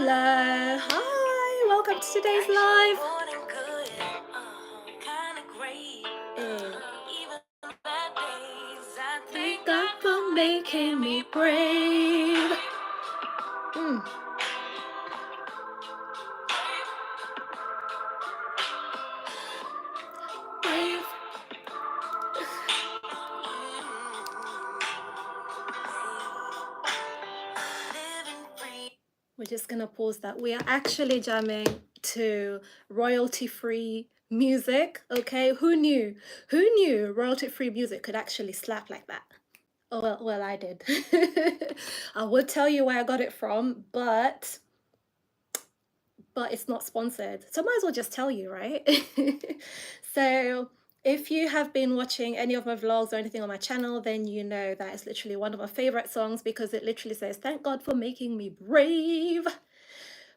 Hello, hi, welcome to today's live. Thank God for making me brave. Brave. We're just gonna pause that. We are actually jamming to royalty-free music, okay? Who knew? Who knew royalty-free music could actually slap like that? Oh, well, I did. I would tell you where I got it from, but it's not sponsored. So I might as well just tell you, right? So if you have been watching any of my vlogs or anything on my channel, then you know that it's literally one of my favorite songs because it literally says, "Thank God for making me brave."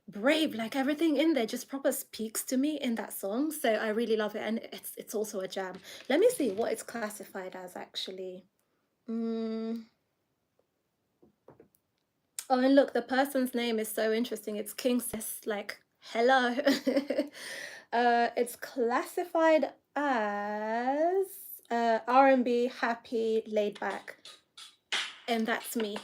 Brave, like everything in there just proper speaks to me in that song. So I really love it, and it's also a jam. Let me see what it's classified as actually. Oh, and look, the person's name is so interesting. It's King Sis, like, hello. It's classified as R&B, happy, laid back. And that's me.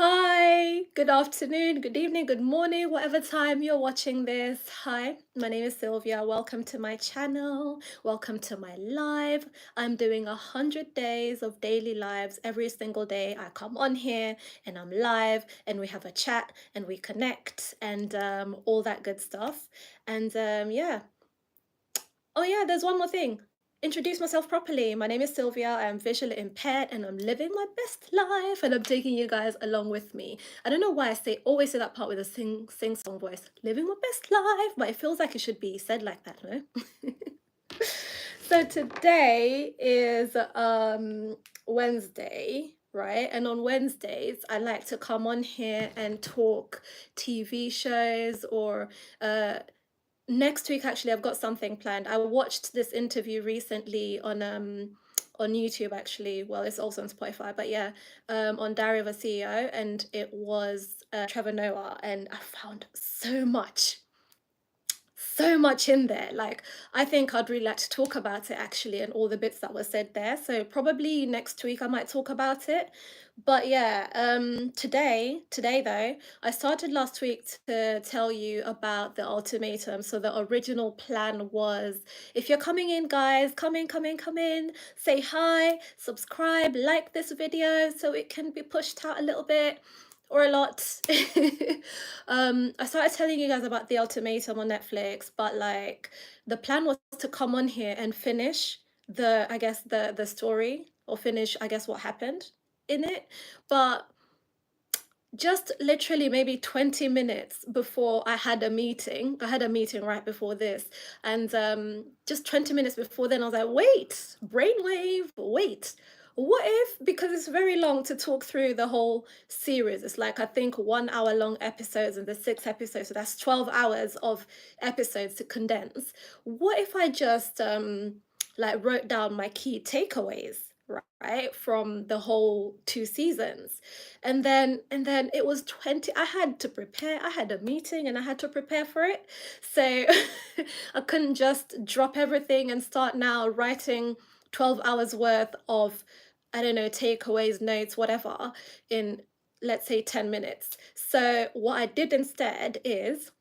Hi, good afternoon, good evening, good morning, whatever time you're watching this. Hi, my name is Sylvia. Welcome to my channel. Welcome to my live. I'm doing 100 days of daily lives every single day. I come on here and I'm live and we have a chat and we connect and all that good stuff. And yeah. Oh yeah, there's one more thing. Introduce myself properly. My name is Sylvia. I am visually impaired and I'm living my best life and I'm taking you guys along with me. I don't know why I always say that part with a sing song voice. Living my best life, but it feels like it should be said like that, no? So today is Wednesday, right? And on Wednesdays, I like to come on here and talk TV shows or next week actually I've got something planned. I watched this interview recently on YouTube actually. Well, it's also on Spotify, but yeah, on Diary of a CEO, and it was Trevor Noah, and I found so much in there. Like, I think I'd really like to talk about it actually, and all the bits that were said there. So probably next week I might talk about it. But yeah, today though, I started last week to tell you about the ultimatum. So the original plan was, if you're coming in, guys, come in, say hi, subscribe, like this video so it can be pushed out a little bit or a lot. I started telling you guys about the ultimatum on Netflix, but like the plan was to come on here and finish the story, or finish what happened in it. But just literally maybe 20 minutes before I had a meeting right before this, and just 20 minutes before then I was like, wait, brainwave, wait, what if, because it's very long to talk through the whole series. It's like, I think 1 hour long episodes, and there's 6 episodes, so that's 12 hours of episodes to condense. What if I just like wrote down my key takeaways, right, from the whole 2 seasons? And then it was 20. I had to prepare. I had a meeting and I had to prepare for it. So I couldn't just drop everything and start now writing 12 hours worth of, I don't know, takeaways, notes, whatever, in, let's say, 10 minutes. So what I did instead is,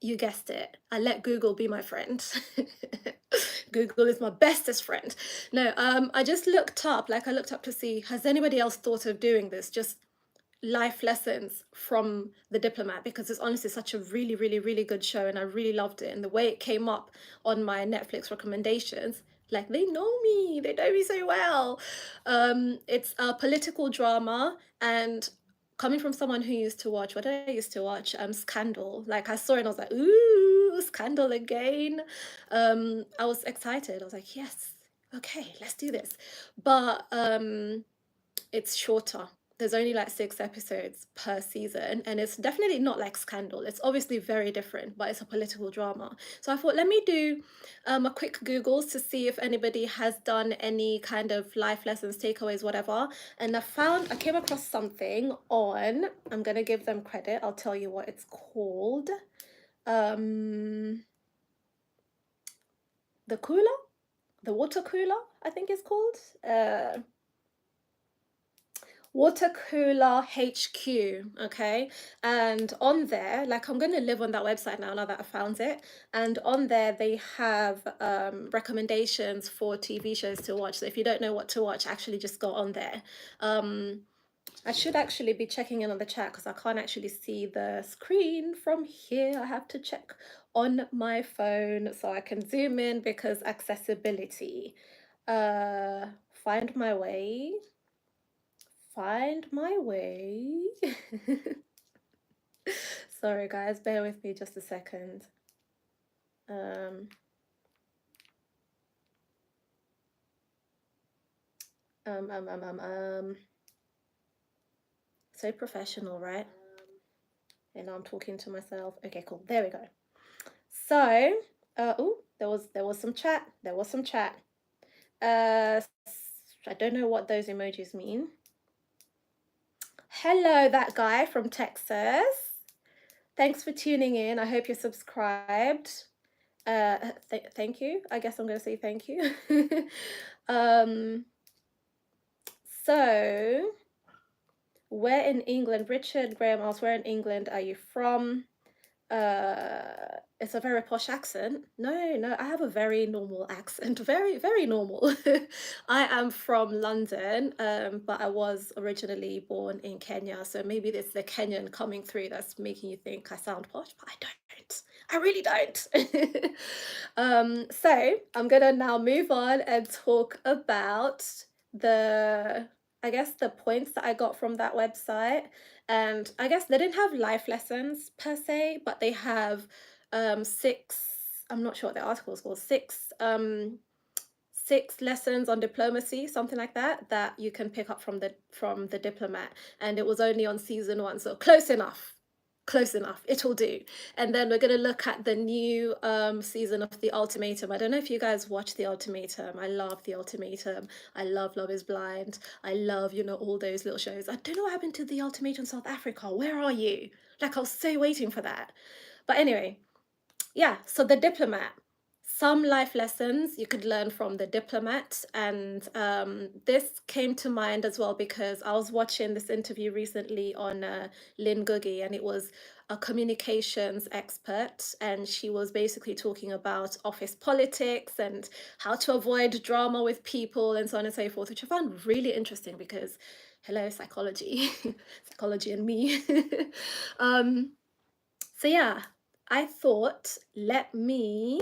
you guessed it, I let Google be my friend. Google is my bestest friend. No, I just looked up, to see, has anybody else thought of doing this? Just life lessons from The Diplomat, because it's honestly such a really, really, really good show and I really loved it. And the way it came up on my Netflix recommendations, like, they know me so well. It's a political drama, and coming from someone who used to watch, what did I used to watch? Scandal. Like, I saw it and I was like, ooh, Scandal again. I was excited. I was like, yes, okay, let's do this. But it's shorter. there's only like 6 episodes per season, and it's definitely not like Scandal. It's obviously very different, but it's a political drama. So I thought, let me do a quick Googles to see if anybody has done any kind of life lessons, takeaways, whatever. And I came across something on, I'm gonna give them credit, I'll tell you what it's called. The cooler, the water cooler, I think it's called. Water Cooler HQ, okay? And on there, like, I'm going to live on that website now that I found it. And on there, they have recommendations for TV shows to watch. So if you don't know what to watch, actually just go on there. I should actually be checking in on the chat because I can't actually see the screen from here. I have to check on my phone so I can zoom in because accessibility. Find my way. Find my way. Sorry guys, bear with me just a second. So professional, right? And now I'm talking to myself. Okay, cool. There we go. So, oh, there was some chat. There was some chat. I don't know what those emojis mean. Hello, that guy from Texas. Thanks for tuning in. I hope you're subscribed. Thank you. I guess I'm going to say thank you. So, where in England? Richard Graham asks, where in England are you from? It's a very posh accent. No, I have a very normal accent. Very, very normal. I am from London, but I was originally born in Kenya. So maybe it's the Kenyan coming through that's making you think I sound posh, but I don't. I really don't. So I'm gonna now move on and talk about I guess the points that I got from that website. And I guess they didn't have life lessons per se, but they have 6, I'm not sure what the article is called, 6 lessons on diplomacy, something like that you can pick up from the Diplomat. And it was only on season 1, so close enough. Close enough, it'll do. And then we're going to look at the new season of the Ultimatum. I don't know if you guys watch the Ultimatum. I love the Ultimatum. I love Love is Blind. I love, all those little shows. I don't know what happened to the Ultimatum South Africa. Where are you? Like, I was so waiting for that. But anyway, yeah, so the Diplomat. Some life lessons you could learn from the Diplomat. And this came to mind as well because I was watching this interview recently on Lynn Googie, and it was a communications expert, and she was basically talking about office politics and how to avoid drama with people and so on and so forth, which I found really interesting because, hello, psychology, psychology and me. So yeah, I thought, let me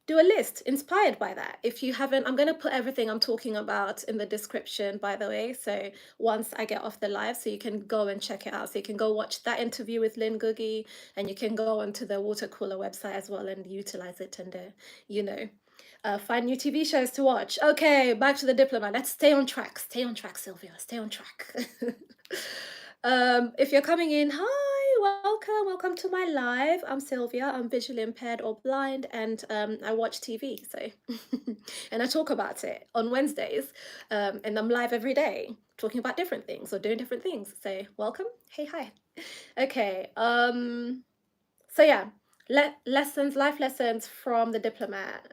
do a list inspired by that. If you haven't, I'm going to put everything I'm talking about in the description, by the way. So once I get off the live, so you can go and check it out. So you can go watch that interview with Lynn Googie, and you can go onto the Water Cooler website as well and utilize it and, find new TV shows to watch. Okay, back to the Diplomat. Let's stay on track. Stay on track, Sylvia. Stay on track. If you're coming in, hi, welcome to my live. I'm Sylvia. I'm visually impaired or blind, and I watch TV. So, and I talk about it on Wednesdays, and I'm live every day talking about different things or doing different things. So, welcome. Hey, hi. Okay. So yeah, life lessons from the Diplomat.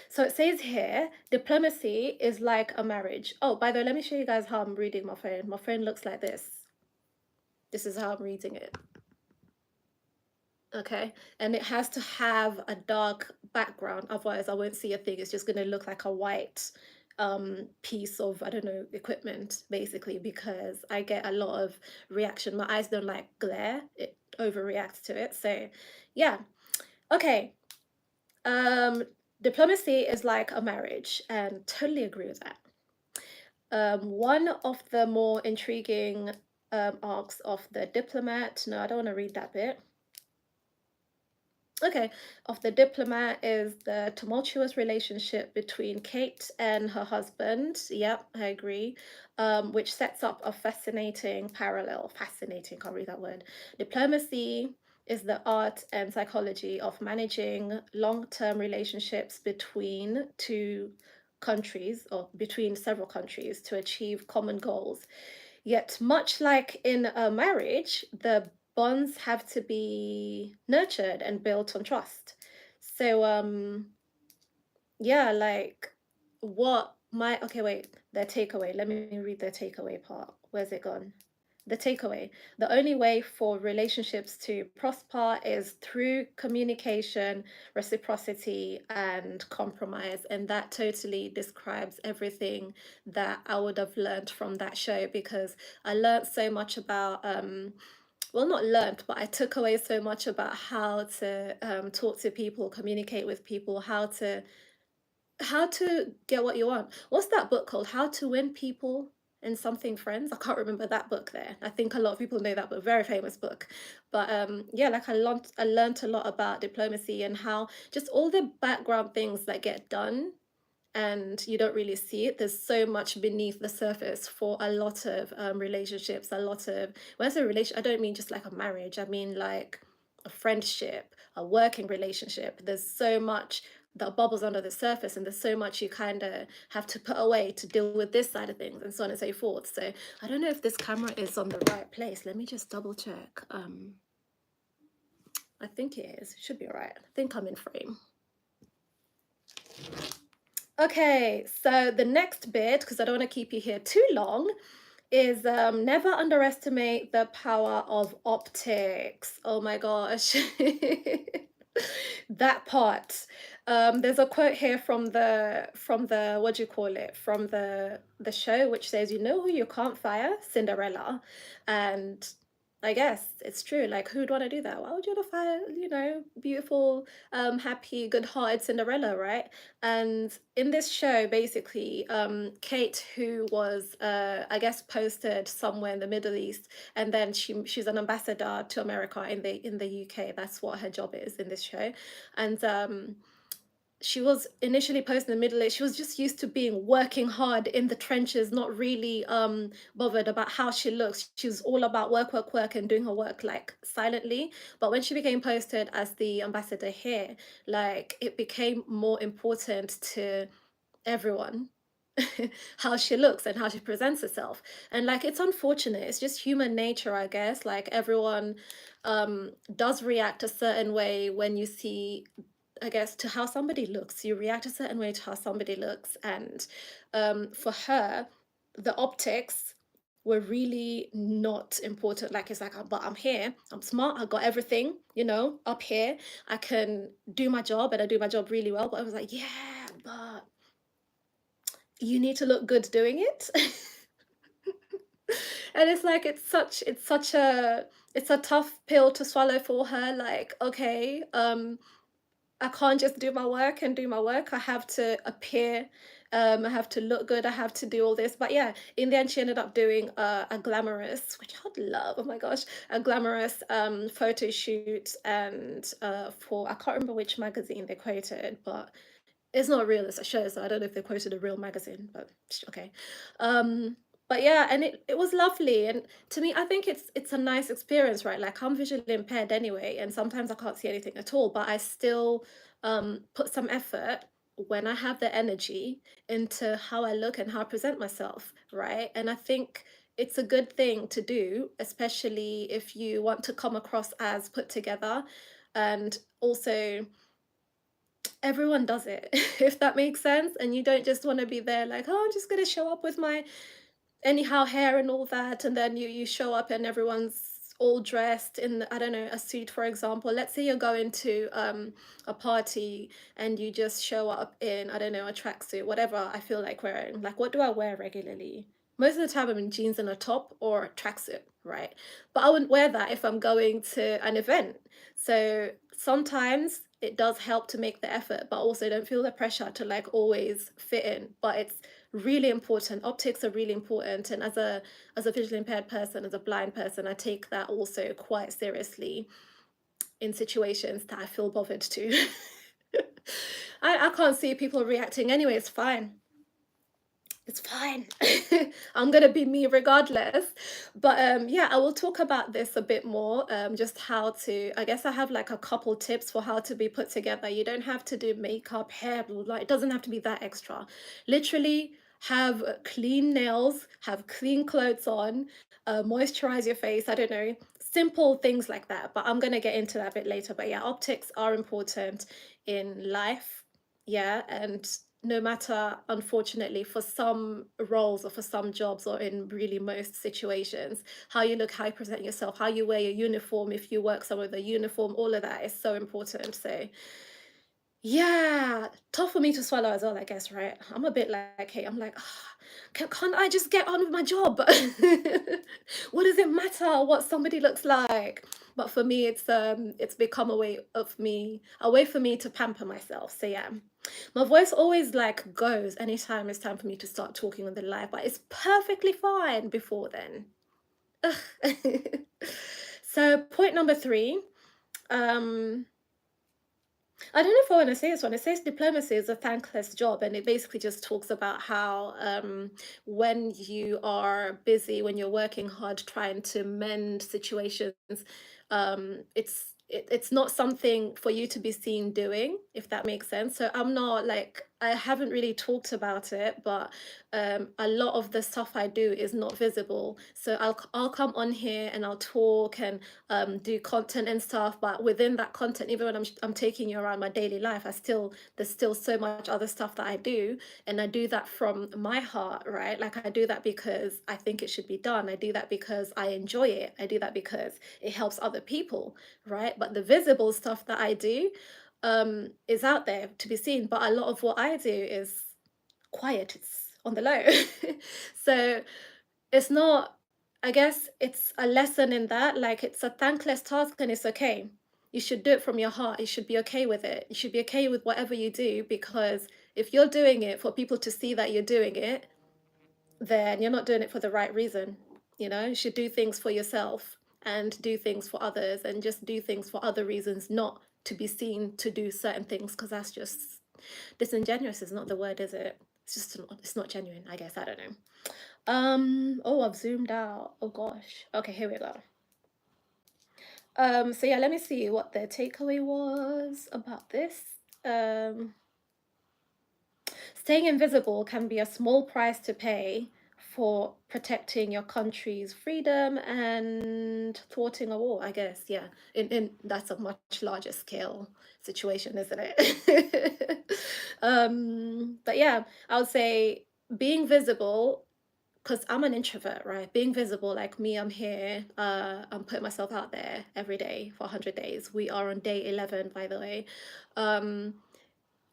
So it says here, diplomacy is like a marriage. Oh, by the way, let me show you guys how I'm reading my phone. My phone looks like this. This is how I'm reading it. Okay, and it has to have a dark background, otherwise I won't see a thing. It's just going to look like a white piece of, I don't know, equipment, basically, because I get a lot of reaction. My eyes don't like glare. It overreacts to it. So yeah. Okay. Diplomacy is like a marriage, and totally agree with that. One of the more intriguing arcs of the Diplomat, no, I don't want to read that bit. Okay, of the Diplomat is the tumultuous relationship between Kate and her husband. Yep, I agree. Which sets up a fascinating parallel. Fascinating, can't read that word. Diplomacy is the art and psychology of managing long-term relationships between two countries or between several countries to achieve common goals. Yet, much like in a marriage, the bonds have to be nurtured and built on trust. So, yeah, like what my okay, wait, their takeaway. Let me read their takeaway part. Where's it gone? The takeaway. The only way for relationships to prosper is through communication, reciprocity, and compromise. And that totally describes everything that I would have learned from that show because I learned so much about well, not learned, but I took away so much about how to talk to people, communicate with people, how to get what you want. What's that book called? How to Win People and Something Friends. I can't remember that book there. I think a lot of people know that book, very famous book. But yeah, like I learned a lot about diplomacy and how just all the background things that get done and you don't really see it. There's so much beneath the surface for a lot of relationships, a lot of, when I say relation, I don't mean just like a marriage, I mean like a friendship, a working relationship. There's so much that bubbles under the surface, and there's so much you kind of have to put away to deal with this side of things, and so on and so forth. So I don't know if this camera is on the right place. Let me just double check. I think it is. It should be all right. I think I'm in frame. Okay, so the next bit, because I don't want to keep you here too long, is never underestimate the power of optics. Oh my gosh. That part. There's a quote here from the what do you call it? From the show, which says, "You know who you can't fire? Cinderella." And I guess it's true. Like, who'd want to do that? Why would you want to fire, beautiful, happy, good-hearted Cinderella, right? And in this show, basically, Kate, who was, I guess, posted somewhere in the Middle East, and then she's an ambassador to America in the UK. That's what her job is in this show, and she was initially posted in the Middle East. She was just used to being working hard in the trenches, not really bothered about how she looks. She was all about work, work, work, and doing her work like silently. But when she became posted as the ambassador here, like it became more important to everyone how she looks and how she presents herself. And like it's unfortunate, it's just human nature, I guess. Like everyone does react a certain way when you see, I guess, to how somebody looks. You react a certain way to how somebody looks. And for her, the optics were really not important. Like, it's like, but I'm here, I'm smart, I got everything, up here. I can do my job and I do my job really well. But I was like, yeah, but you need to look good doing it. And it's like it's a tough pill to swallow for her. Like, okay, I can't just do my work and do my work. I have to appear, I have to look good, I have to do all this. But yeah, in the end, she ended up doing a glamorous, which I'd love, oh my gosh, a glamorous photo shoot. And for, I can't remember which magazine they quoted, but it's not real, it's a show, so I don't know if they quoted a real magazine, but okay. But yeah, and it was lovely. And to me, I think it's a nice experience, right? Like I'm visually impaired anyway, and sometimes I can't see anything at all, but I still put some effort when I have the energy into how I look and how I present myself, right? And I think it's a good thing to do, especially if you want to come across as put together. And also everyone does it, if that makes sense. And you don't just want to be there like, oh, I'm just going to show up with my anyhow hair and all that. And then you show up and everyone's all dressed in, I don't know, a suit, for example. Let's say you're going to a party and you just show up in, I don't know, a tracksuit, whatever I feel like wearing. Like, what do I wear regularly? Most of the time I'm in jeans and a top or a tracksuit, right? But I wouldn't wear that if I'm going to an event. So sometimes it does help to make the effort, but also don't feel the pressure to like always fit in. But it's really important. Optics are really important. And as a visually impaired person, as a blind person, I take that also quite seriously in situations that I feel bothered to. I can't see people reacting anyway. It's fine. It's fine. I'm gonna be me regardless. But yeah, I will talk about this a bit more. Just how to, I guess I have like a couple tips for how to be put together. You don't have to do makeup, hair, blah, blah. It doesn't have to be that extra. Literally have clean nails, have clean clothes on, moisturize your face. I don't know, simple things like that. But I'm gonna get into that a bit later. But yeah, optics are important in life. Yeah, and no matter, unfortunately, for some roles or for some jobs or in really most situations, how you look, how you present yourself, how you wear your uniform, if you work somewhere with a uniform, all of that is so important. So yeah, tough for me to swallow as well, I guess, right? I'm a bit like, hey, I'm like, "Ah, can't I just get on with my job? What does it matter what somebody looks like? But for me, it's become a way for me to pamper myself. So yeah, my voice always like goes anytime it's time for me to start talking on the live, but it's perfectly fine before then. So point number three, um, I don't know if I want to say this one. It says diplomacy is a thankless job, and it basically just talks about how when you are busy, when you're working hard trying to mend situations, it's not something for you to be seen doing, if that makes sense. So I'm not like, I haven't really talked about it, but a lot of the stuff I do is not visible. So I'll come on here and I'll talk and do content and stuff, but within that content, even when I'm taking you around my daily life, there's still so much other stuff that I do, and I do that from my heart, right? Like I do that because I think it should be done. I do that because I enjoy it. I do that because it helps other people, right? But the visible stuff that I do is out there to be seen, but a lot of what I do is quiet. It's on the low. So it's not, I guess it's a lesson in that, like it's a thankless task and it's okay. You should do it from your heart. You should be okay with it. You should be okay with whatever you do, because if you're doing it for people to see that you're doing it, then you're not doing it for the right reason. You know, you should do things for yourself and do things for others, and just do things for other reasons, not to be seen to do certain things, because that's just disingenuous is not the word, is it? It's just not, it's not genuine, I guess. I don't know. Oh, I've zoomed out. Oh gosh. Okay, here we go. So yeah, let me see what the takeaway was about this. Um, Staying invisible can be a small price to pay for protecting your country's freedom and thwarting a war, I guess. Yeah, in that's a much larger scale situation, isn't it? But yeah, I would say being visible, because I'm an introvert, right? Being visible, like me, I'm here. I'm putting myself out there every day for 100 days. We are on day 11, by the way. Um,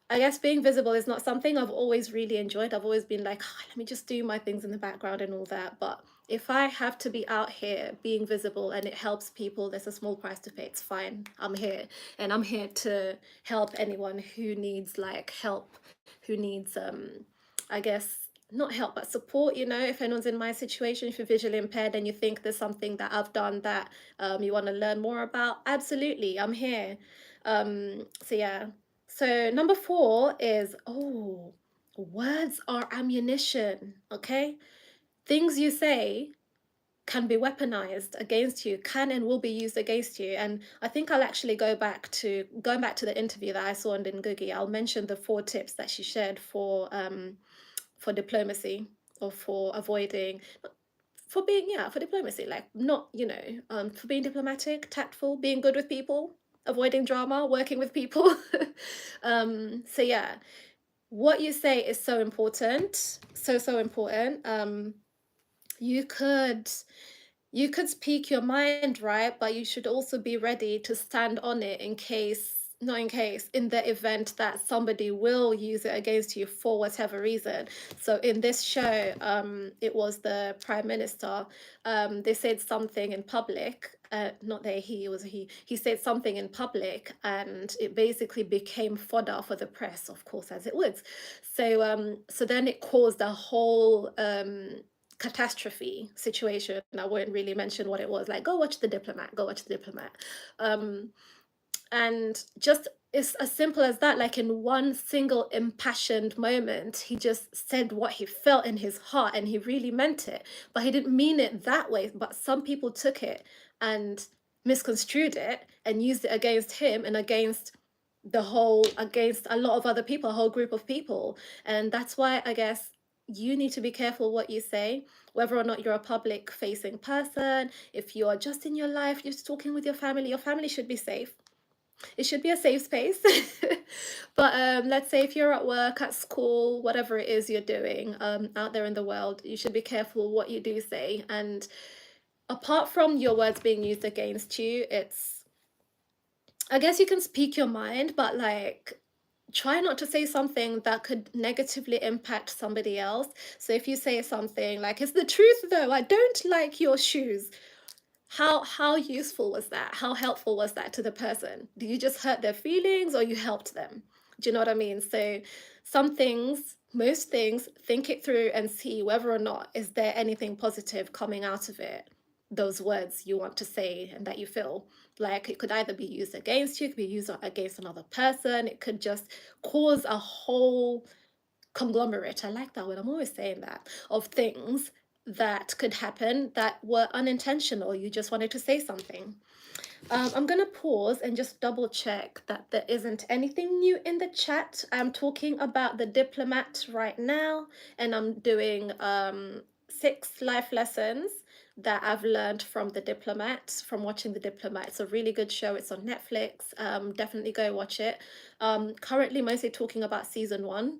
I guess being visible is not something I've always really enjoyed. I've always been like, "Ah, let me just do my things in the background and all that." But if I have to be out here being visible and it helps people, there's a small price to pay. It's fine. I'm here, and I'm here to help anyone who needs like help, who needs I guess not help but support. You know, if anyone's in my situation, if you're visually impaired and you think there's something that I've done that you want to learn more about, absolutely, I'm here. So yeah. So number four is, oh, words are ammunition, okay? Things you say can be weaponized against you, can and will be used against you. And I think I'll actually going back to the interview that I saw on Ngugi. I'll mention the four tips that she shared for diplomacy, or for avoiding, for being, yeah, for diplomacy, like not, for being diplomatic, tactful, being good with people, avoiding drama, working with people. So yeah, what you say is so important, so important. You could you could speak your mind, right? But you should also be ready to stand on it in case, not in case, in the event that somebody will use it against you for whatever reason. So in this show, it was the Prime Minister. They said something in public. Not they, he, it was a he. He said something in public, and it basically became fodder for the press, of course, as it would. So then it caused a whole catastrophe situation. I won't really mention what it was. Like, go watch The Diplomat. Go watch The Diplomat. Um, And just it's as simple as that, like in one single impassioned moment, he just said what he felt in his heart and he really meant it. But he didn't mean it that way. But some people took it and misconstrued it and used it against him and against a lot of other people, a whole group of people. And that's why I guess you need to be careful what you say, whether or not you're a public facing person. If you're just in your life, you're just talking with your family should be safe. It should be a safe space. But let's say if you're at work, at school, whatever it is you're doing out there in the world, you should be careful what you do say. And apart from your words being used against you, it's, I guess you can speak your mind, but like, try not to say something that could negatively impact somebody else. So if you say something like, it's the truth though, I don't like your shoes, how useful was that? How helpful was that to the person? Do you just hurt their feelings or you helped them? Do you know what I mean? So some things, most things, think it through and see whether or not is there anything positive coming out of it. Those words you want to say and that you feel like it could either be used against you, it could be used against another person, it could just cause a whole conglomerate, I like that word, I'm always saying that, of things that could happen that were unintentional. You just wanted to say something. I'm gonna pause and just double check that there isn't anything new in the chat. I'm talking about the Diplomat right now, and I'm doing 6 life lessons that I've learned from the Diplomat, from watching the Diplomat. It's a really good show. It's on Netflix. Definitely go watch it. Currently mostly talking about season 1.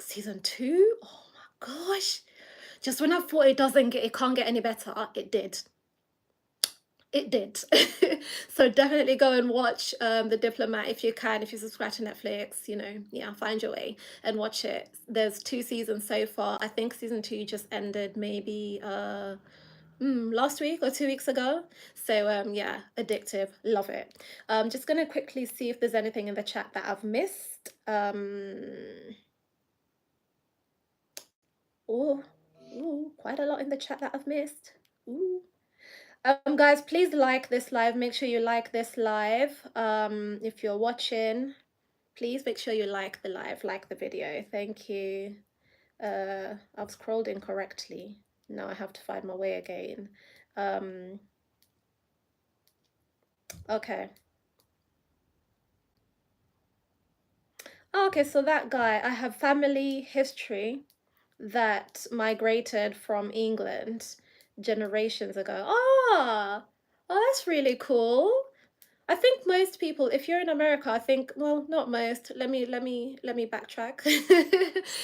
Season 2, oh my gosh, just when I thought it can't get any better, it did. So definitely go and watch the Diplomat if you can, if you subscribe to Netflix, you know, yeah, find your way and watch it. There's 2 seasons so far. I think season 2 just ended maybe last week or 2 weeks ago. So yeah, addictive, love it. Just gonna quickly see if there's anything in the chat that I've missed. Oh, ooh, quite a lot in the chat that I've missed. Ooh. Guys, please like this live. Make sure you like this live. If you're watching, please make sure you like the live, like the video. Thank you. I've scrolled incorrectly. Now I have to find my way again. Okay. Okay, so that guy, I have family history that migrated from England generations ago. Ah, oh, that's really cool. I think most people, if you're in America, I think, well, not most. Let me backtrack,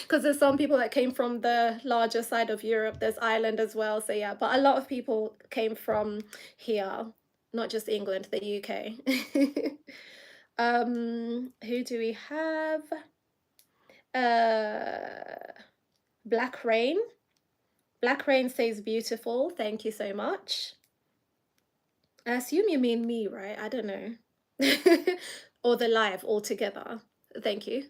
because there's some people that came from the larger side of Europe. There's Ireland as well. So yeah, but a lot of people came from here, not just England, the UK. Who do we have? Black Rain. Black Rain says beautiful. Thank you so much. I assume you mean me, right? I don't know. Or the live altogether. Thank you.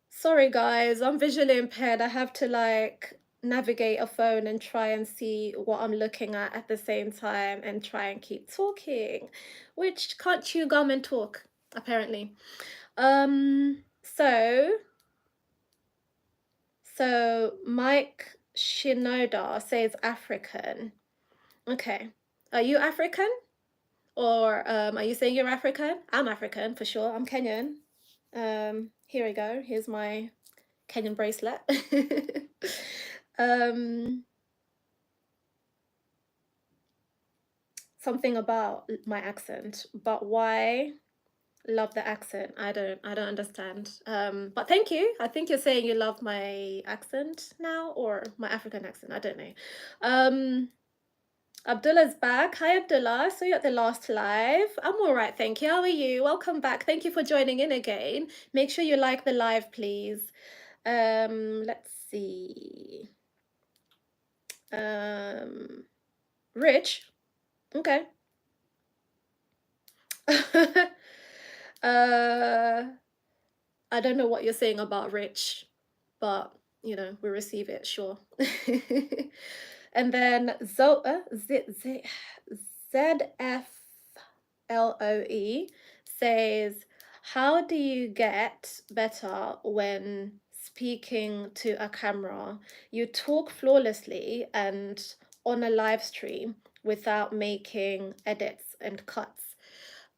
Sorry guys, I'm visually impaired. I have to like navigate a phone and try and see what I'm looking at the same time and try and keep talking, which can't chew gum and talk, apparently. So Mike Shinoda says African. Okay. Are you African? Or are you saying you're African? I'm African for sure. I'm Kenyan. Here we go. Here's my Kenyan bracelet. Something about my accent, but why? Love the accent. I don't understand. But thank you. I think you're saying you love my accent now, or my African accent. I don't know. Abdullah's back. Hi Abdullah. I saw you at the last live. I'm all right, thank you. How are you? Welcome back. Thank you for joining in again. Make sure you like the live, please. Let's see. Rich. Okay. I don't know what you're saying about rich, but you know, we receive it, sure. And then ZFLOE says, how do you get better when speaking to a camera? You talk flawlessly and on a live stream without making edits and cuts.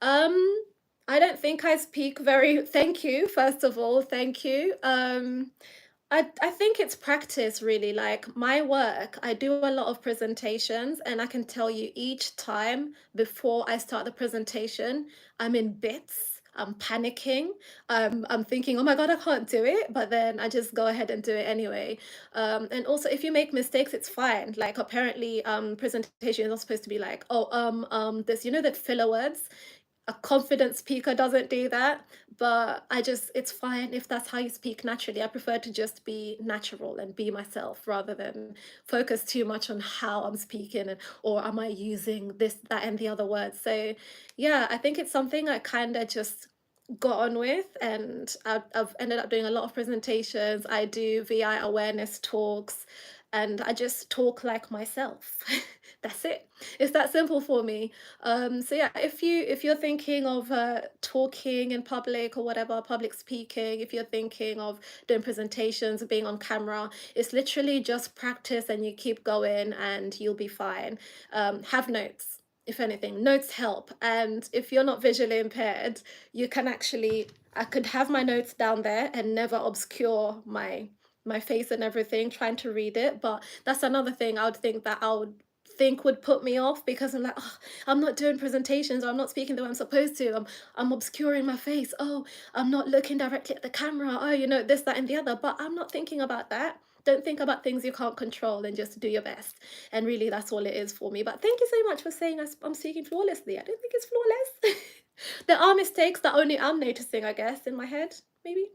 Um, I don't think I speak very, thank you, first of all, thank you. I think it's practice really. Like my work, I do a lot of presentations, and I can tell you each time before I start the presentation, I'm in bits. I'm panicking. I'm thinking, oh my God, I can't do it. But then I just go ahead and do it anyway. And also, if you make mistakes, it's fine. Like apparently, presentation is not supposed to be like, oh, this, that filler words. A confident speaker doesn't do that, but it's fine if that's how you speak naturally. I prefer to just be natural and be myself rather than focus too much on how I'm speaking or am I using this, that, and the other words. So yeah, I think it's something I kind of just got on with, and I've ended up doing a lot of presentations. I do VI awareness talks, and I just talk like myself. That's it. It's that simple for me. So yeah, if you're thinking of talking in public or whatever, public speaking, if you're thinking of doing presentations, being on camera, it's literally just practice and you keep going and you'll be fine. Have notes. If anything, notes help. And if you're not visually impaired, you can actually, I could have my notes down there and never obscure my face and everything trying to read it. But that's another thing I would think that I would think would put me off, because I'm like, oh, I'm not doing presentations, or I'm not speaking the way I'm supposed to. I'm obscuring my face. Oh, I'm not looking directly at the camera. Oh, this, that, and the other. But I'm not thinking about that. Don't think about things you can't control and just do your best. And really, that's all it is for me. But thank you so much for saying I'm speaking flawlessly. I don't think it's flawless. There are mistakes that only I'm noticing, I guess, in my head, maybe.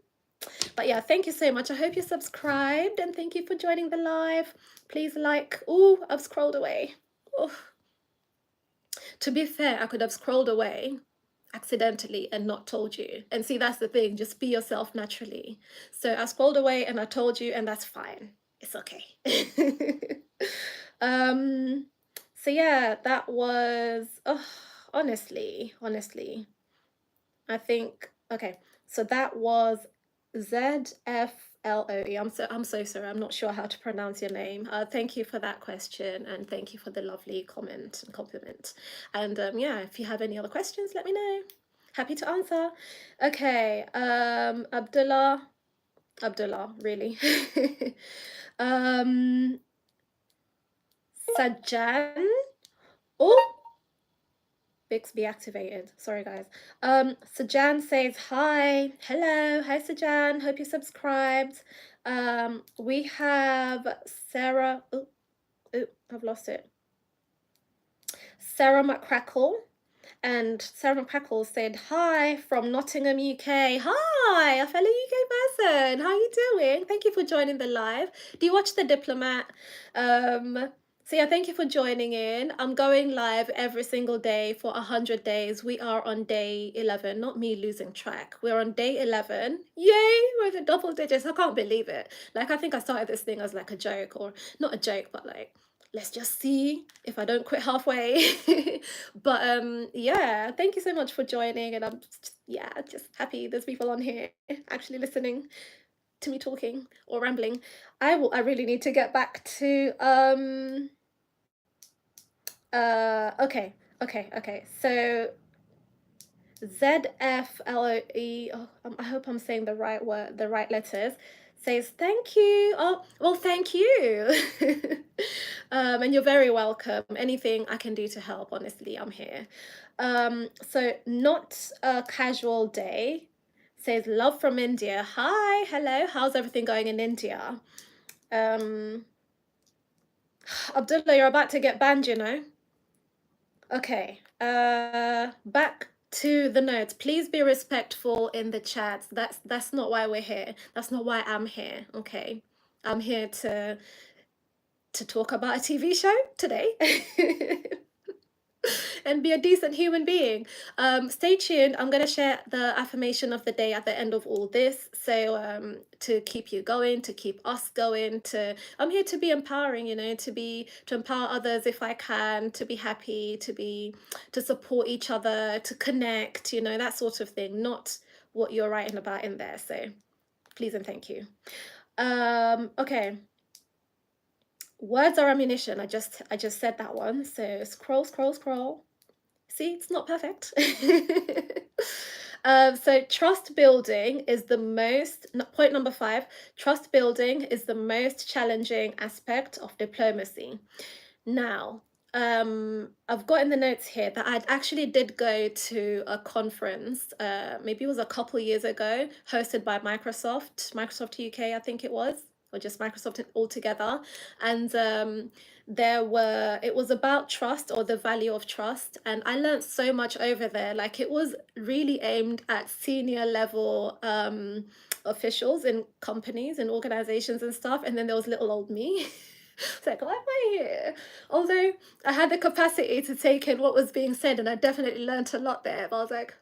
But yeah, thank you so much. I hope you're subscribed, and thank you for joining the live. Please like. Oh, I've scrolled away. Oh. To be fair, I could have scrolled away accidentally and not told you. And see, that's the thing. Just be yourself naturally. So I scrolled away and I told you, and that's fine. It's okay. So yeah, that was, honestly, I think, okay, so that was ZFLOE. I'm so sorry. I'm not sure how to pronounce your name. Thank you for that question, and thank you for the lovely comment and compliment. And yeah, if you have any other questions, let me know. Happy to answer. Okay, Abdullah, really. Sajan. Oh, Bixby activated. Sorry, guys. Sajan says hi. Hello. Hi, Sajan. Hope you're subscribed. We have Sarah. Oh, I've lost it. Sarah McCrackle. And Sarah McCrackle said hi from Nottingham, UK. Hi, a fellow UK person. How are you doing? Thank you for joining the live. Do you watch The Diplomat? So yeah, thank you for joining in. I'm going live every single day for 100 days. We are on day 11, not me losing track. We're on day 11. Yay, we're in double digits. I can't believe it. Like, I think I started this thing as like a joke, or not a joke, but like, let's just see if I don't quit halfway. But yeah, thank you so much for joining, and I'm just happy there's people on here actually listening to me talking or rambling. I really need to get back to okay. So ZFLOE, I hope I'm saying the right word, the right letters, says thank you. Oh, well, thank you. And you're very welcome. Anything I can do to help, honestly, I'm here. So Not a Casual Day says love from India. Hi, hello. How's everything going in India? Abdullah, you're about to get banned, you know. Okay, back to the notes. Please be respectful in the chat. That's not why we're here. That's not why I'm here. Okay, I'm here to talk about a TV show today. and be a decent human being. Stay tuned. I'm going to share the affirmation of the day at the end of all this. So to keep you going, to keep us going, I'm here to be empowering, to empower others if I can, to be happy, to support each other, to connect, that sort of thing, not what you're writing about in there. So please and thank you. Okay. Words are ammunition. I just said that one. So scroll. See, it's not perfect. So trust building is point number 5. Trust building is the most challenging aspect of diplomacy. Now, I've got in the notes here that I actually did go to a conference, maybe it was a couple years ago, hosted by Microsoft UK, I think it was, or just Microsoft altogether. And it was about trust, or the value of trust. And I learned so much over there. Like, it was really aimed at senior level officials in companies and organizations and stuff. And then there was little old me. It's like, why am I here? Although I had the capacity to take in what was being said, and I definitely learned a lot there. But I was like,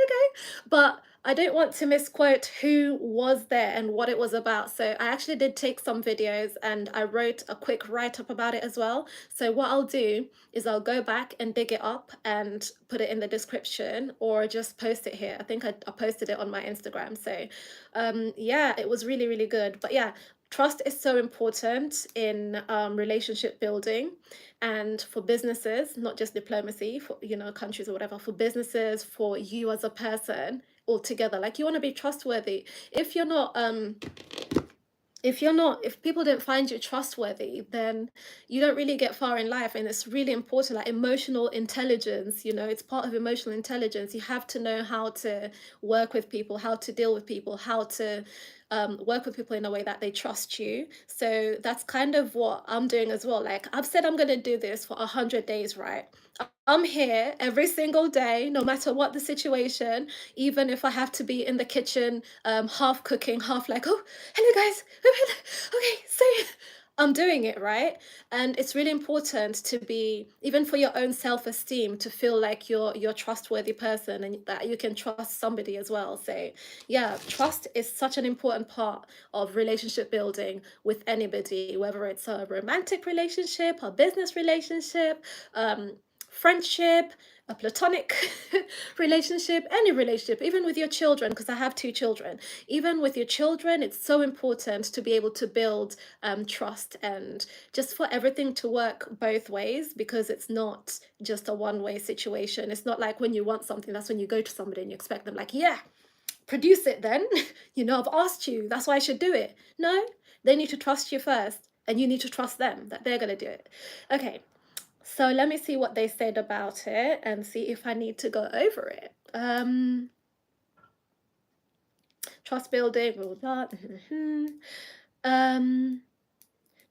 okay. But I don't want to misquote who was there and what it was about. So I actually did take some videos, and I wrote a quick write-up about it as well. So what I'll do is I'll go back and dig it up and put it in the description, or just post it here. I think I posted it on my Instagram. So yeah, it was really, really good. But yeah, trust is so important in relationship building, and for businesses, not just diplomacy, for countries or whatever, for businesses, for you as a person altogether. Like, you want to be trustworthy. If people don't find you trustworthy, then you don't really get far in life. And it's really important, like emotional intelligence, it's part of emotional intelligence. You have to know how to work with people, how to deal with people, how to work with people in a way that they trust you. So that's kind of what I'm doing as well. Like, I've said I'm going to do this for 100 days, right? I'm here every single day, no matter what the situation, even if I have to be in the kitchen, half cooking, half like, oh, hello guys, okay, so I'm doing it, right? And it's really important to be, even for your own self-esteem, to feel like you're a trustworthy person, and that you can trust somebody as well. So yeah, trust is such an important part of relationship building with anybody, whether it's a romantic relationship, a business relationship, friendship, a platonic relationship, any relationship, even with your children, because I have 2 children. Even with your children, it's so important to be able to build trust, and just for everything to work both ways, because it's not just a one-way situation. It's not like when you want something, that's when you go to somebody and you expect them, like, yeah, produce it then. I've asked you, that's why I should do it. No, they need to trust you first, and you need to trust them that they're going to do it. Okay. So let me see what they said about it and see if I need to go over it. Trust building, blah, blah, blah.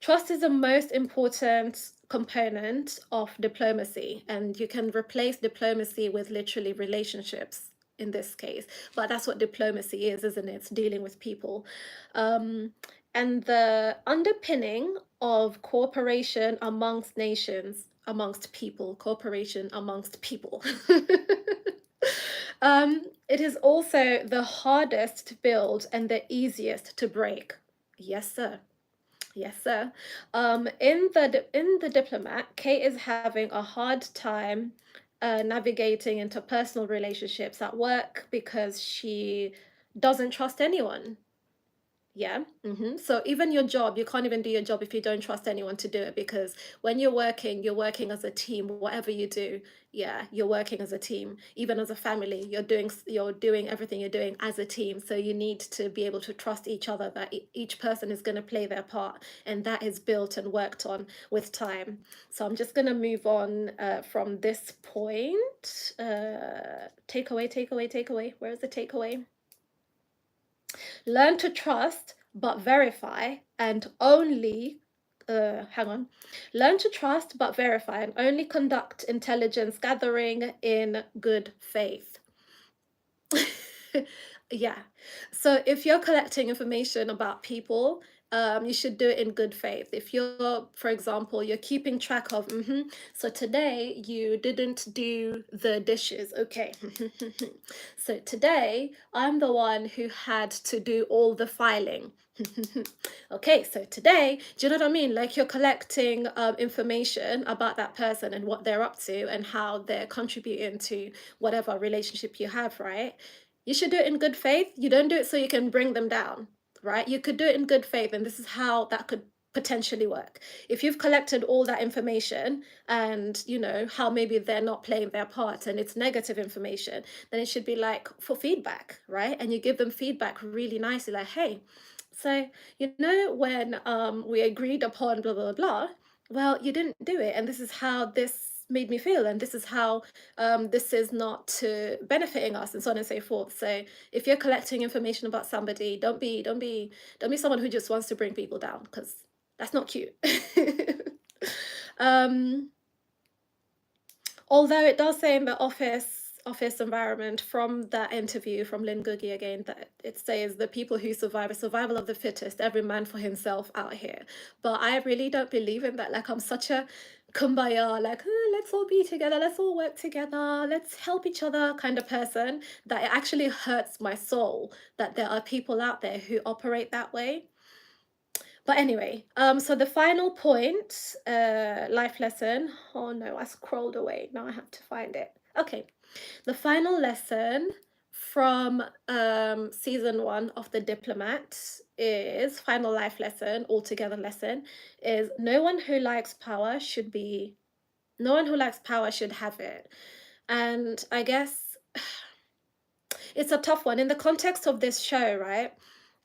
Trust is the most important component of diplomacy, and you can replace diplomacy with literally relationships in this case. But that's what diplomacy is, isn't it? It's dealing with people. And the underpinning of cooperation amongst nations, amongst people, cooperation amongst people. It is also the hardest to build and the easiest to break. Yes, sir. Yes, sir. In the Diplomat, Kate is having a hard time navigating interpersonal relationships at work because she doesn't trust anyone. Yeah. So even your job, you can't even do your job if you don't trust anyone to do it, because when you're working as a team. Whatever you do, yeah, you're working as a team. Even as a family, you're doing everything you're doing as a team. So you need to be able to trust each other, that each person is going to play their part, and that is built and worked on with time. So I'm just going to move on from this point. Takeaway. Where is the takeaway? Learn to trust but verify, and only learn to trust but verify, and only conduct intelligence gathering in good faith. Yeah. So if you're collecting information about people you should do it in good faith. If you're, for example, you're keeping track of, so today you didn't do the dishes. Okay. So today I'm the one who had to do all the filing. Okay, so today, do you know what I mean? Like you're collecting information about that person and what they're up to and how they're contributing to whatever relationship you have, right? You should do it in good faith. You don't do it so you can bring them down, right? You could do it in good faith, and this is how that could potentially work. If you've collected all that information and you know how maybe they're not playing their part and it's negative information, then it should be like for feedback, right? And you give them feedback really nicely, like, hey, so you know when we agreed upon blah blah blah, well, you didn't do it, and this is how this made me feel, and this is how this is not to benefiting us, and so on and so forth. So if you're collecting information about somebody, don't be someone who just wants to bring people down, because that's not cute. um Although it does say in the office environment from that interview from Lynn Googie again, that it says the people who survive, a survival of the fittest, every man for himself out here. But I really don't believe in that. Like I'm such a kumbaya, like, "Oh, let's all be together, let's all work together, let's help each other" kind of person, that it actually hurts my soul that there are people out there who operate that way. But anyway, so the final point, life lesson. Oh no, I scrolled away. Now I have to find it. Okay, the final lesson from season 1 of The Diplomat is final life lesson, altogether lesson, is no one who likes power should have it. And I guess it's a tough one in the context of this show, right?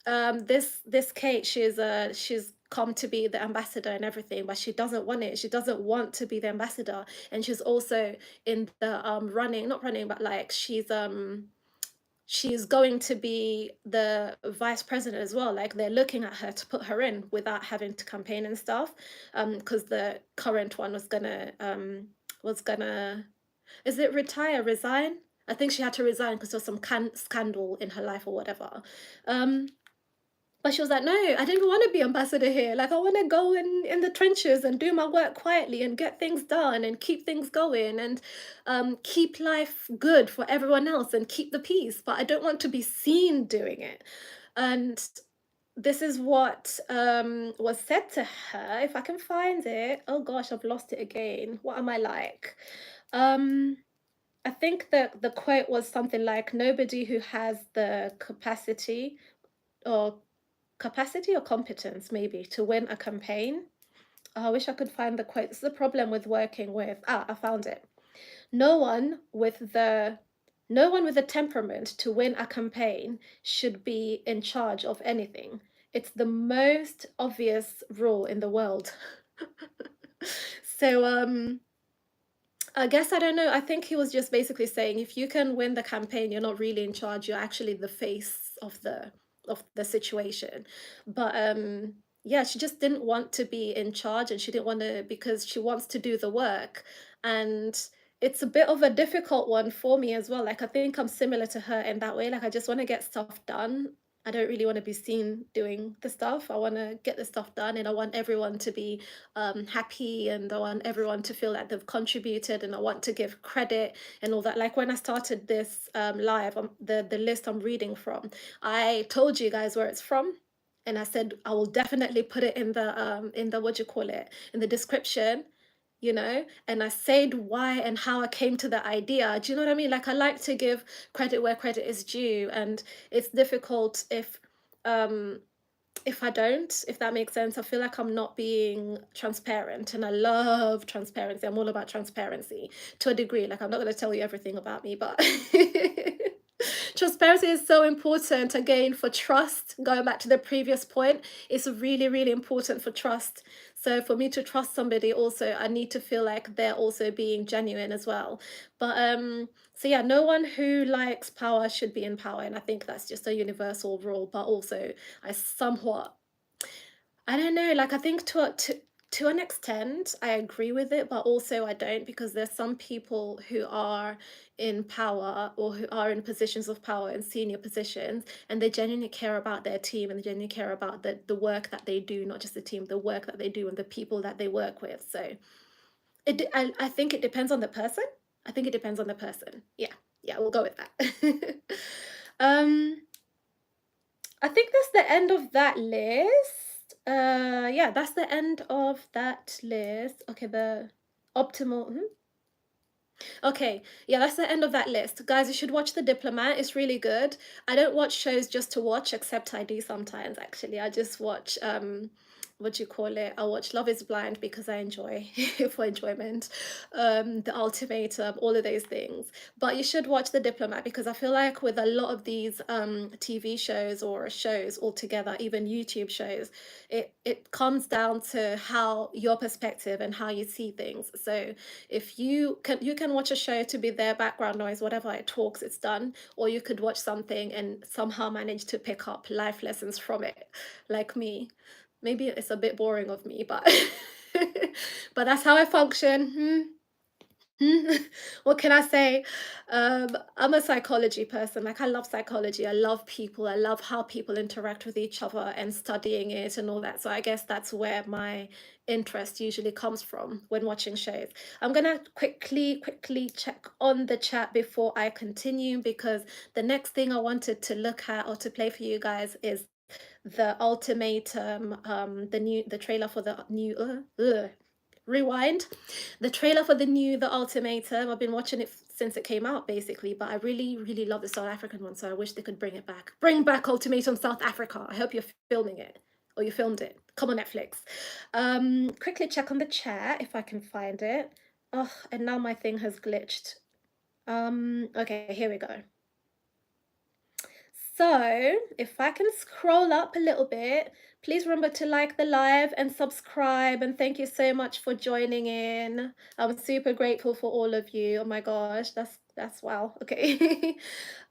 This Kate, she's come to be the ambassador and everything, but she doesn't want it. She doesn't want to be the ambassador, and she's also in the running, not running, but like she's going to be the vice president as well. Like they're looking at her to put her in without having to campaign and stuff, because the current one was gonna is it resign? I think she had to resign because there was some scandal in her life or whatever. Um, but she was like, no, I didn't want to be ambassador here. Like, I want to go in the trenches and do my work quietly and get things done and keep things going and keep life good for everyone else and keep the peace. But I don't want to be seen doing it. And this is what was said to her. If I can find it. Oh gosh, I've lost it again. What am I like? Um, I think that the quote was something like, nobody who has the or capacity or competence maybe to win a campaign. Oh, I wish I could find the quote. This is the problem with working with, I found it. No one with the no one with the temperament to win a campaign should be in charge of anything. It's the most obvious rule in the world. So I guess I don't know. I think he was just basically saying if you can win the campaign, you're not really in charge. You're actually the face of the situation. But yeah, she just didn't want to be in charge, and she didn't want to, because she wants to do the work. And it's a bit of a difficult one for me as well. Like I think I'm similar to her in that way. Like I just want to get stuff done. I don't really want to be seen doing the stuff. I want to get the stuff done, and I want everyone to be happy, and I want everyone to feel like they've contributed, and I want to give credit and all that. Like when I started this live, the list I'm reading from, I told you guys where it's from, and I said I will definitely put it in the what do you call it, in the description, and I said why and how I came to the idea. Do you know what I mean? Like I like to give credit where credit is due, and it's difficult um if I don't, if that makes sense. I feel like I'm not being transparent, and I love transparency. I'm all about transparency to a degree. Like I'm not going to tell you everything about me, but transparency is so important again for trust. Going back to the previous point, it's really, really important for trust. So for me to trust somebody also, I need to feel like they're also being genuine as well. But so yeah, no one who likes power should be in power, and I think that's just a universal rule. But also I somewhat, I don't know, like I think To an extent, I agree with it, but also I don't, because there's some people who are in power or who are in positions of power and senior positions, and they genuinely care about their team and they genuinely care about the work that they do, not just the team, the work that they do and the people that they work with. So I think it depends on the person. I think it depends on the person. Yeah, yeah, we'll go with that. um, I think that's the end of that list. Yeah, that's the end of that list. Okay, the optimal. Okay, yeah, that's the end of that list. Guys, you should watch The Diplomat. It's really good. I don't watch shows just to watch, except I do sometimes, actually. I just watch what do you call it? I watch Love is Blind because I enjoy for enjoyment. The Ultimatum, all of those things. But you should watch The Diplomat, because I feel like with a lot of these TV shows or shows altogether, even YouTube shows, it comes down to how your perspective and how you see things. So if you can watch a show to be their background noise, whatever it talks, it's done, or you could watch something and somehow manage to pick up life lessons from it, like me. Maybe it's a bit boring of me, but but that's how I function. What can I say? I'm a psychology person. Like, I love psychology. I love people. I love how people interact with each other and studying it and all that. So I guess that's where my interest usually comes from when watching shows. I'm gonna quickly check on the chat before I continue, because the next thing I wanted to look at or to play for you guys is the ultimatum, the trailer for the new rewind, the trailer for the ultimatum. I've been watching it since it came out, basically, but I really love the South African one, so I wish they could bring it back. Bring back Ultimatum South Africa. I hope you're filming it, or you filmed it. Come on, Netflix. Quickly check on the chat if I can find it. Oh, and now my thing has glitched. Okay, here we go. So if I can scroll up a little bit, please remember to like the live and subscribe. And thank you so much for joining in. I'm super grateful for all of you. Oh my gosh, that's wow. Okay.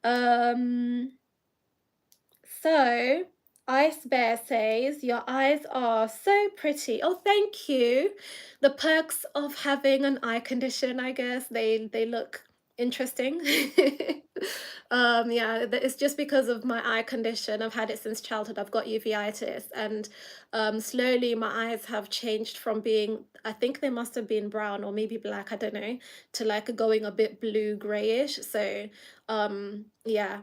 um, so Ice Bear says, your eyes are so pretty. Oh, thank you. The perks of having an eye condition, I guess. They look interesting. Yeah, it's just because of my eye condition. I've had it since childhood. I've got uveitis, and slowly my eyes have changed from being, I think they must have been brown or maybe black, I don't know, to like going a bit blue grayish. So yeah,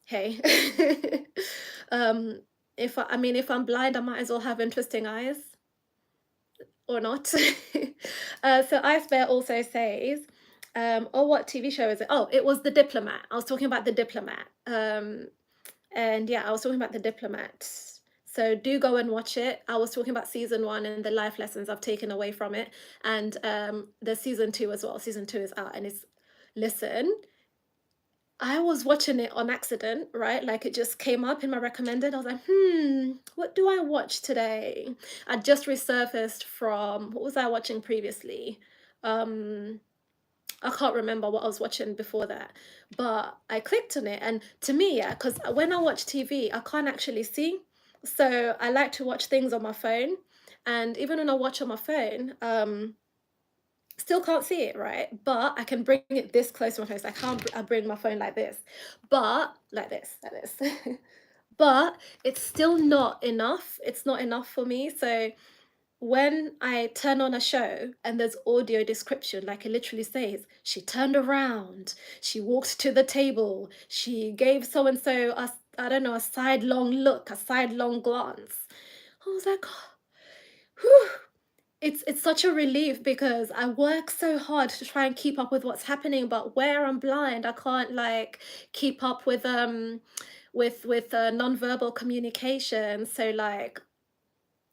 hey. um I mean, if I'm blind, I might as well have interesting eyes, or not. So Ice Bear also says, oh, what TV show is it? Oh, it was The Diplomat. I was talking about The Diplomat. And yeah, I was talking about The Diplomat. So do go and watch it. I was talking about season one and the life lessons I've taken away from it. And there's season two as well. Season two is out, and it's, listen, I was watching it on accident, right? Like, it just came up in my recommended. I was like, what do I watch today? I just resurfaced from, what was I watching previously? Um, I can't remember what I was watching before that, but I clicked on it. And to me, yeah, because when I watch TV, I can't actually see. So I like to watch things on my phone. And even when I watch on my phone, still can't see it, right? But I can bring it this close to my face. I bring my phone like this, but like this. But it's still not enough. It's not enough for me. So when I turn on a show and there's audio description, like it literally says, she turned around, she walked to the table, she gave so and so a, I don't know, a sidelong look, a sidelong glance. I was like, whew. It's such a relief, because I work so hard to try and keep up with what's happening, but where I'm blind, I can't like keep up with non-verbal communication. So like,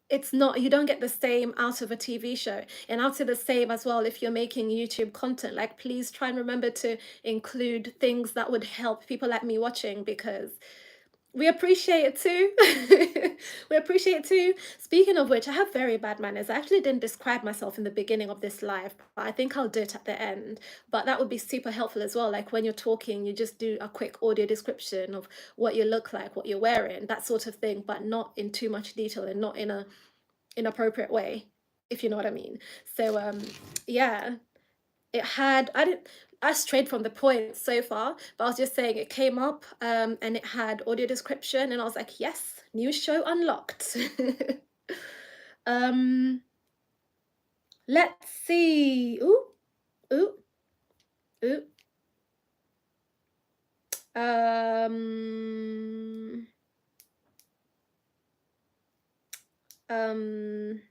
it's not, you don't get the same out of a TV show, and out of the same as well if you're making YouTube content. Like, please try and remember to include things that would help people like me watching, because we appreciate it too. We appreciate it too. Speaking of which, I have very bad manners. I actually didn't describe myself in the beginning of this live, but I think I'll do it at the end. But that would be super helpful as well. Like, when you're talking, you just do a quick audio description of what you look like, what you're wearing, that sort of thing, but not in too much detail and not in a inappropriate way. if you know what I mean. So yeah, it had, I strayed from the point so far, but I was just saying it came up and it had audio description, and I was like, yes, new show unlocked. um let's see. Ooh, ooh, ooh. Um um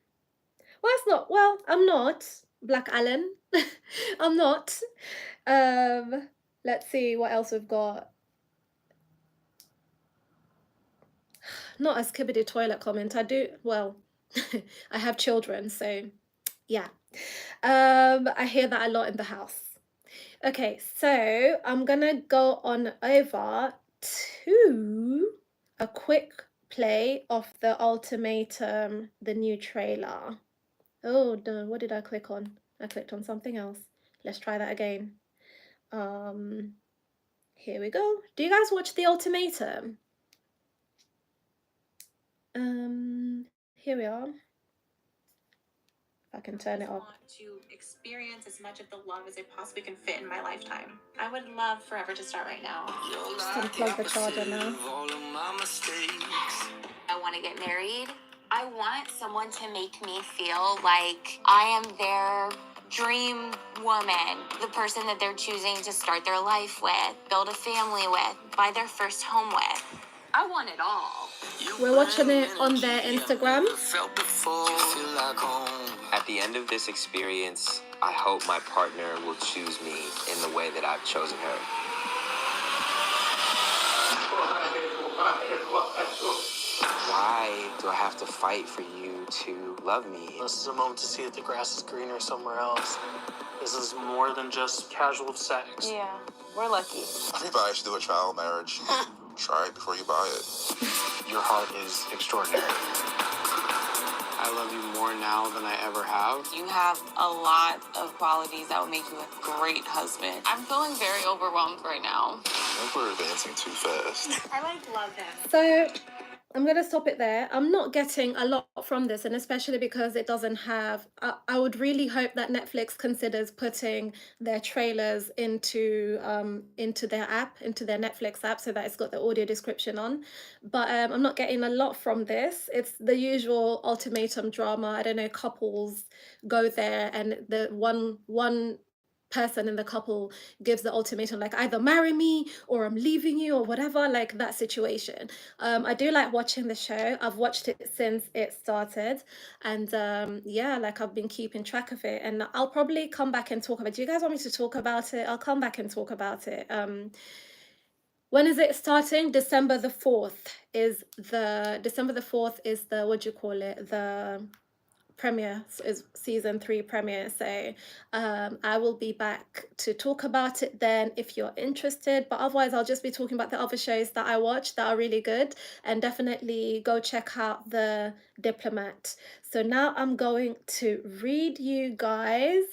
well, it's not, well, I'm not Black Allen. I'm not. um let's see what else we've got. Not a skibbity toilet comment. I do, well, I have children, so yeah. I hear that a lot in the house. Okay, so I'm gonna go on over to a quick play of the Ultimatum, the new trailer. Oh no, what did I click on? I clicked on something else. Let's try that again. Here we go. Do you guys watch the Ultimatum? Here we are. If I can turn it off. I want to experience as much of the love as I possibly can fit in my lifetime. I would love forever to start right now. Just unplug the charger now. I want to get married. I want someone to make me feel like I am their dream woman, the person that they're choosing to start their life with, build a family with, buy their first home with. I want it all. We're watching it on their Instagram. At the end of this experience, I hope my partner will choose me in the way that I've chosen her. Why do I have to fight for you to love me? This is a moment to see that the grass is greener somewhere else. This is more than just casual sex. Yeah, we're lucky. I think I should do a trial marriage. Try it before you buy it. Your heart is extraordinary. I love you more now than I ever have. You have a lot of qualities that will make you a great husband. I'm feeling very overwhelmed right now. I think we're advancing too fast. I love him. So I'm going to stop it there. I'm not getting a lot from this, and especially because it doesn't have, I would really hope that Netflix considers putting their trailers into their app, into their Netflix app, so that it's got the audio description on. But I'm not getting a lot from this. It's the usual Ultimatum drama. I don't know, couples go there and the one person in the couple gives the ultimatum, like either marry me or I'm leaving you or whatever, like that situation. I do like watching the show. I've watched it since it started, and yeah, like I've been keeping track of it, and I'll probably come back and talk about it. Do you guys want me to talk about it? I'll come back and talk about it. When is it starting? December the 4th is the what do you call it, the premiere, is season 3 premiere. So I will be back to talk about it then if you're interested, but otherwise I'll just be talking about the other shows that I watched that are really good, and definitely go check out the Diplomat. So now I'm going to read you guys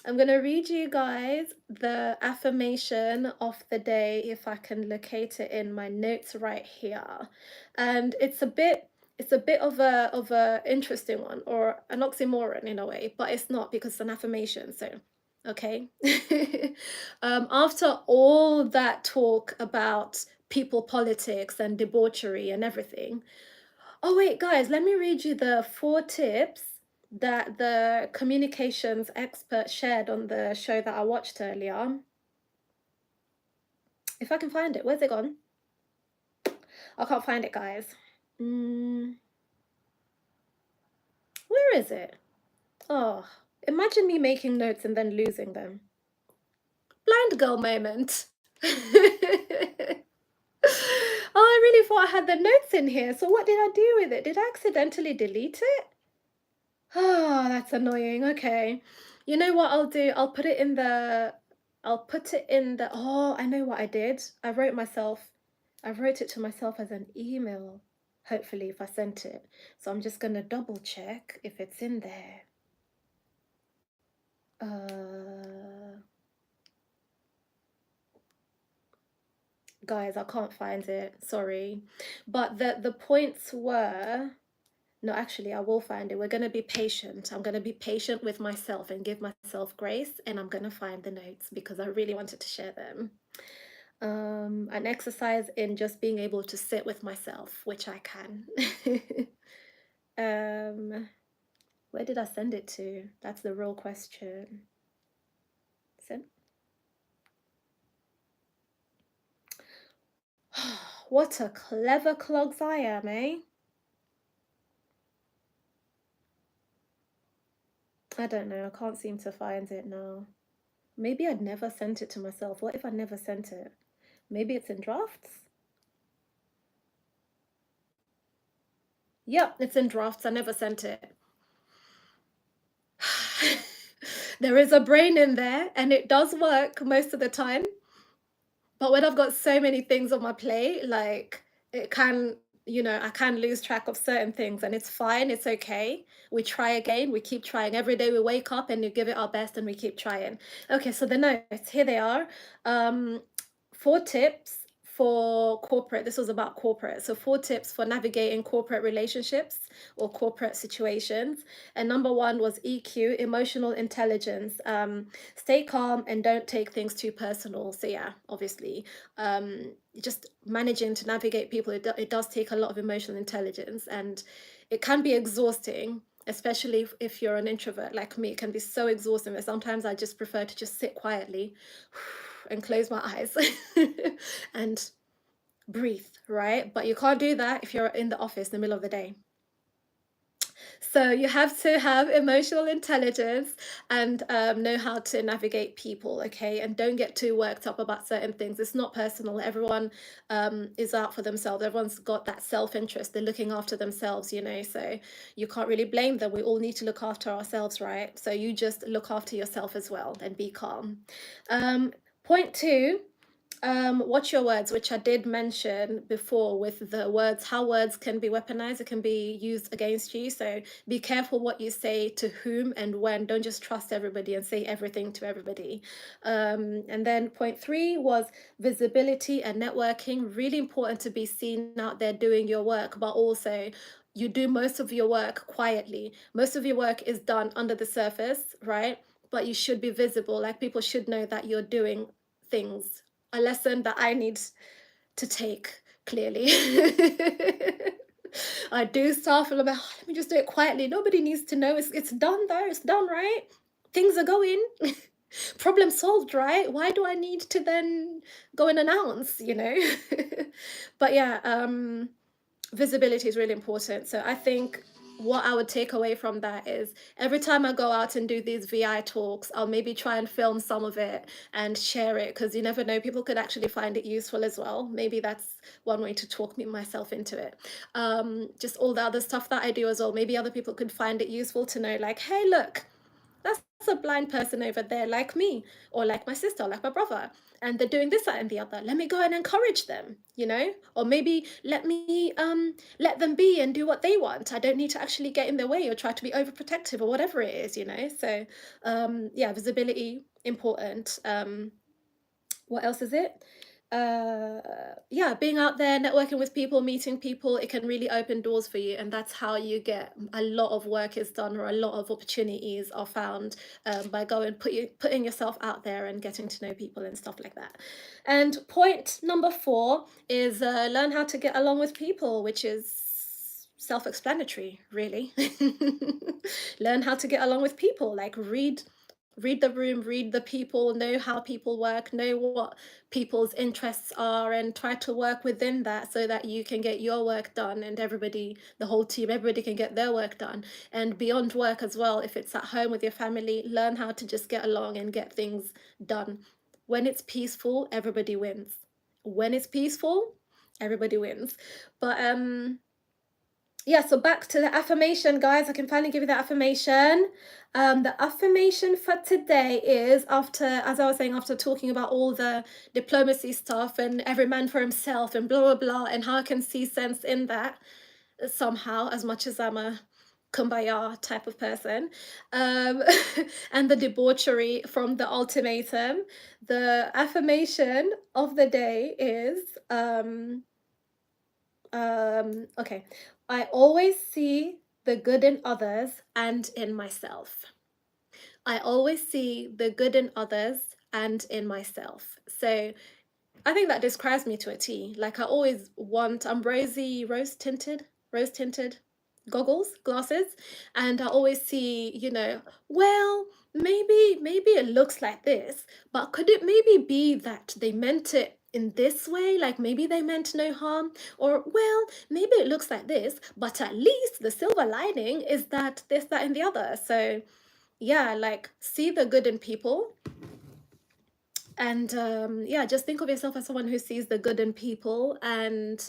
the affirmation of the day, if I can locate it in my notes right here. And it's a bit of a interesting one, or an oxymoron in a way, but it's not, because it's an affirmation. So okay. After all that talk about people politics and debauchery and everything, oh wait guys, let me read you the 4 tips that the communications expert shared on the show that I watched earlier. If I can find it. Where's it gone? I can't find it, guys. Where is it? Oh, imagine me making notes and then losing them. Blind girl moment. Oh, I really thought I had the notes in here. So what did I do with it? Did I accidentally delete it? Oh, that's annoying. Okay. You know what I'll do? I'll put it in the, oh, I know what I did. I wrote it to myself as an email, hopefully, if I sent it. So I'm just going to double check if it's in there. Guys, I can't find it. Sorry. But the points were, No, actually, I will find it. We're going to be patient. I'm going to be patient with myself and give myself grace, and I'm going to find the notes because I really wanted to share them. An exercise in just being able to sit with myself, which I can. Where did I send it to? That's the real question. Send. What a clever clogs I am, eh? I don't know. I can't seem to find it now. Maybe I'd never sent it to myself. What if I never sent it? Maybe it's in drafts? Yep, it's in drafts. I never sent it. There is a brain in there and it does work most of the time. But when I've got so many things on my plate, like it can, I can lose track of certain things and it's fine. It's okay. We try again. We keep trying. Every day we wake up and we give it our best and we keep trying. Okay, so the notes, here they are. 4 tips for corporate. This was about corporate. So 4 tips for navigating corporate relationships or corporate situations. And number 1 was EQ, emotional intelligence. Stay calm and don't take things too personal. So yeah, obviously, just managing to navigate people, it does take a lot of emotional intelligence, and it can be exhausting, especially if you're an introvert like me. It can be so exhausting that sometimes I just prefer to just sit quietly and close my eyes and breathe, right? But you can't do that if you're in the office in the middle of the day. So you have to have emotional intelligence and know how to navigate people, okay? And don't get too worked up about certain things. It's not personal. Everyone is out for themselves. Everyone's got that self-interest. They're looking after themselves, so you can't really blame them. We all need to look after ourselves, right? So you just look after yourself as well and be calm. Point 2, watch your words, which I did mention before with the words, how words can be weaponized. It can be used against you. So be careful what you say to whom and when. Don't just trust everybody and say everything to everybody. And then point 3 was visibility and networking. Really important to be seen out there doing your work, but also you do most of your work quietly. Most of your work is done under the surface, right? But you should be visible. Like, people should know that you're doing things. A lesson that I need to take, clearly. I do stuff and I'm like, let me just do it quietly. Nobody needs to know. It's done though. It's done, right? Things are going. Problem solved, right? Why do I need to then go and announce, But yeah, visibility is really important. So I think what I would take away from that is every time I go out and do these VI talks, I'll maybe try and film some of it and share it, because you never know, people could actually find it useful as well. Maybe that's one way to talk myself into it. Just all the other stuff that I do as well, maybe other people could find it useful to know, like, hey, look, that's a blind person over there like me, or like my sister, or like my brother, and they're doing this, that, and the other. Let me go and encourage them, or maybe let me let them be and do what they want. I don't need to actually get in their way or try to be overprotective or whatever it is, So yeah, visibility important. What else is it? Yeah, being out there, networking with people, meeting people, it can really open doors for you, and that's how you get a lot of work is done, or a lot of opportunities are found, by going putting yourself out there and getting to know people and stuff like that. And point number 4 is learn how to get along with people, which is self-explanatory, really. Learn how to get along with people, like read the room, read the people, know how people work, know what people's interests are, and try to work within that so that you can get your work done, and everybody, the whole team, everybody can get their work done. And beyond work as well, if it's at home with your family, learn how to just get along and get things done. When it's peaceful, everybody wins. When it's peaceful, everybody wins. But yeah, so back to the affirmation, guys. I can finally give you the affirmation. The affirmation for today is, as I was saying, after talking about all the diplomacy stuff and every man for himself and blah, blah, blah, and how I can see sense in that somehow, as much as I'm a kumbaya type of person, and the debauchery from the ultimatum, the affirmation of the day is, okay, I always see the good in others and in myself. I always see the good in others and in myself. So I think that describes me to a T. Like I always want, I'm rose tinted glasses, and I always see, well, maybe it looks like this, but could it maybe be that they meant it in this way? Like maybe they meant no harm, or well, maybe it looks like this, but at least the silver lining is that this, that, and the other. So yeah, like see the good in people. And yeah, just think of yourself as someone who sees the good in people and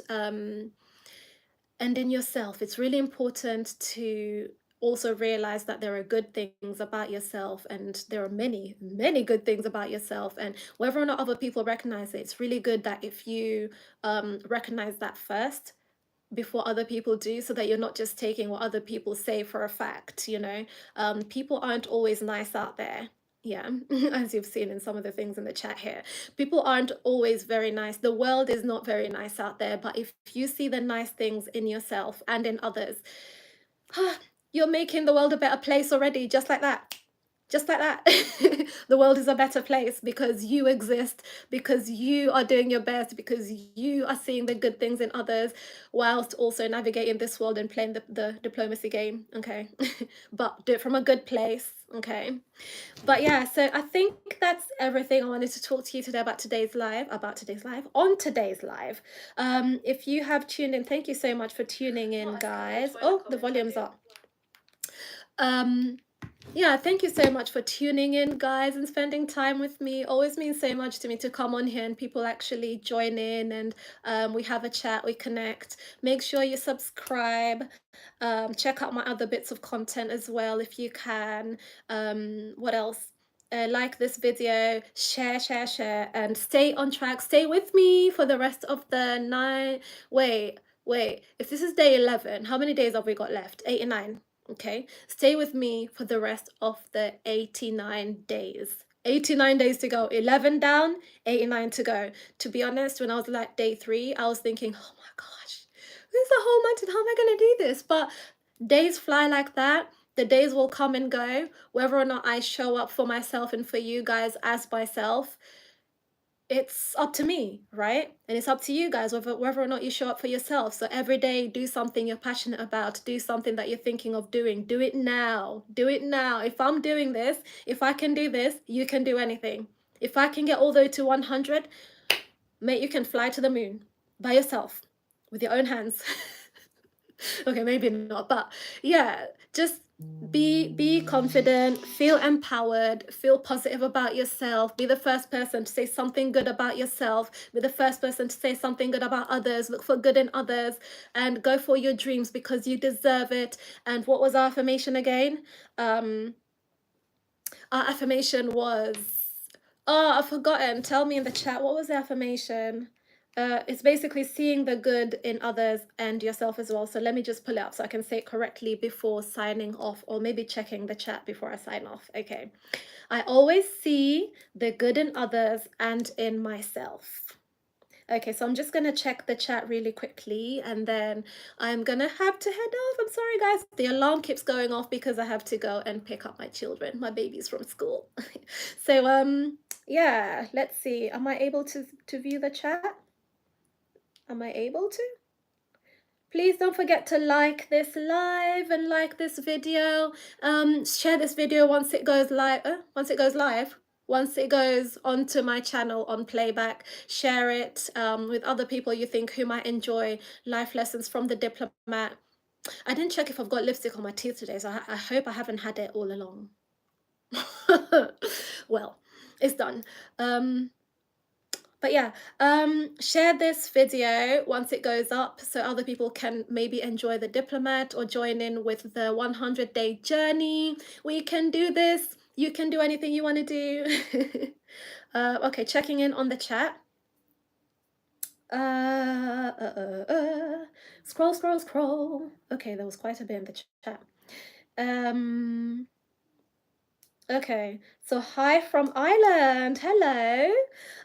in yourself. It's really important to also realize that there are good things about yourself, and there are many, many good things about yourself. And whether or not other people recognize it, it's really good that if you recognize that first before other people do, so that you're not just taking what other people say for a fact. People aren't always nice out there. Yeah, as you've seen in some of the things in the chat here, people aren't always very nice. The world is not very nice out there, but if you see the nice things in yourself and in others, you're making the world a better place already, just like that. Just like that. The world is a better place because you exist, because you are doing your best, because you are seeing the good things in others, whilst also navigating this world and playing the diplomacy game. Okay. But do it from a good place. Okay. But yeah, so I think that's everything I wanted to talk to you today about today's live, on today's live. If you have tuned in, thank you so much for tuning in, guys. Oh, the volume's up. Yeah, thank you so much for tuning in, guys, and spending time with me. Always means so much to me to come on here and people actually join in, and we have a chat, we connect. Make sure you subscribe. Check out my other bits of content as well if you can. What else? Like this video, share, and stay on track. Stay with me for the rest of the night. Wait, if this is day 11, how many days have we got left? 8 and 9. Okay, stay with me for the rest of the 89 days. 89 days to go, 11 down, 89 to go. To be honest, when I was like day 3, I was thinking, oh my gosh, this is a whole month and how am I going to do this? But days fly like that. The days will come and go. Whether or not I show up for myself and for you guys as myself, it's up to me, right? And it's up to you guys whether or not you show up for yourself. So every day, do something you're passionate about. Do something that you're thinking of doing. Do it now. Do it now. If I'm doing this, if I can do this, you can do anything. If I can get all the way to 100, mate, you can fly to the moon by yourself with your own hands. Okay, maybe not, but yeah, just be confident, feel empowered, feel positive about yourself, be the first person to say something good about yourself, be the first person to say something good about others, look for good in others, and go for your dreams because you deserve it. And what was our affirmation again? Our affirmation was, oh, I've forgotten. Tell me in the chat, what was the affirmation? It's basically seeing the good in others and yourself as well. So let me just pull it up so I can say it correctly before signing off, or maybe checking the chat before I sign off. Okay. I always see the good in others and in myself. Okay, so I'm just going to check the chat really quickly and then I'm going to have to head off. I'm sorry, guys. The alarm keeps going off because I have to go and pick up my children, my babies from school. So, yeah, let's see. Am I able to view the chat? Am I able to? Please don't forget to like this live and like this video. Share this video once it goes live. Once it goes onto my channel on playback, share it with other people you think who might enjoy life lessons from the Diplomat. I didn't check if I've got lipstick on my teeth today, so I hope I haven't had it all along. Well, it's done. But yeah, share this video once it goes up so other people can maybe enjoy the Diplomat or join in with the 100-day journey. We can do this. You can do anything you want to do. Okay, checking in on the chat. Scroll. Okay, there was quite a bit in the chat. Okay, so hi from Ireland. Hello.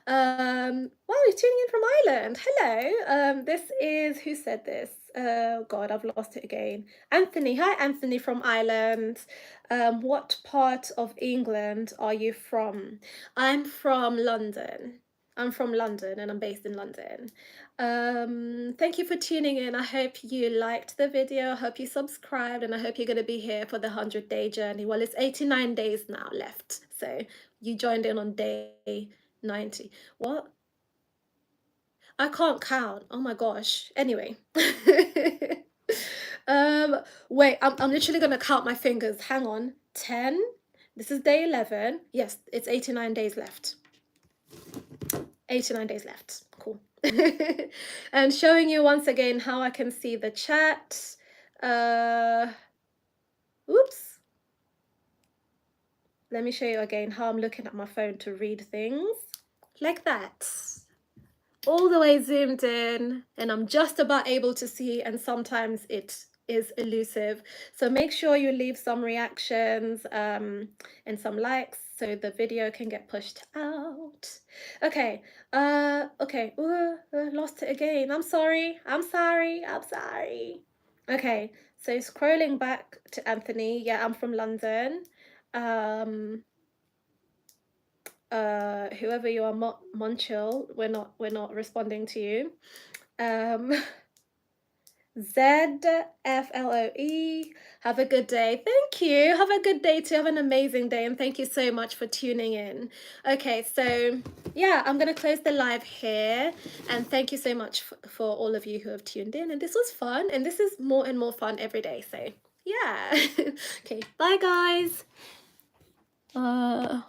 Wow, you're tuning in from Ireland. Hello. This is, who said this? Oh God, I've lost it again. Anthony, hi Anthony from Ireland. What part of England are you from? I'm from London. I'm from London and I'm based in London. Thank you for tuning in. I hope you liked the video. I hope you subscribed and I hope you're going to be here for the 100-day journey. Well, it's 89 days now left. So you joined in on day 90. What? I can't count. Oh my gosh. Anyway. Wait, I'm literally gonna count my fingers. Hang on. 10. This is day 11. Yes, it's 89 days left. 89 days left. Cool. And showing you once again how I can see the chat. Oops. Let me show you again how I'm looking at my phone to read things. Like that. All the way zoomed in, and I'm just about able to see, and sometimes it is elusive. So make sure you leave some reactions and some likes so the video can get pushed out. Okay, okay, lost it again. I'm sorry. Okay, so scrolling back to Anthony. Yeah, I'm from London. Whoever you are, Monchil, we're not responding to you. ZFLOE, have a good day. Thank you. Have a good day too. Have an amazing day, and thank you so much for tuning in. Okay, so yeah, I'm gonna close the live here, and thank you so much for all of you who have tuned in. And this was fun, and this is more and more fun every day. So yeah. Okay, bye guys.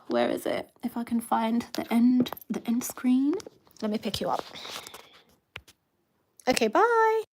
Where is it? If I can find the end screen. Let me pick you up. Okay, bye.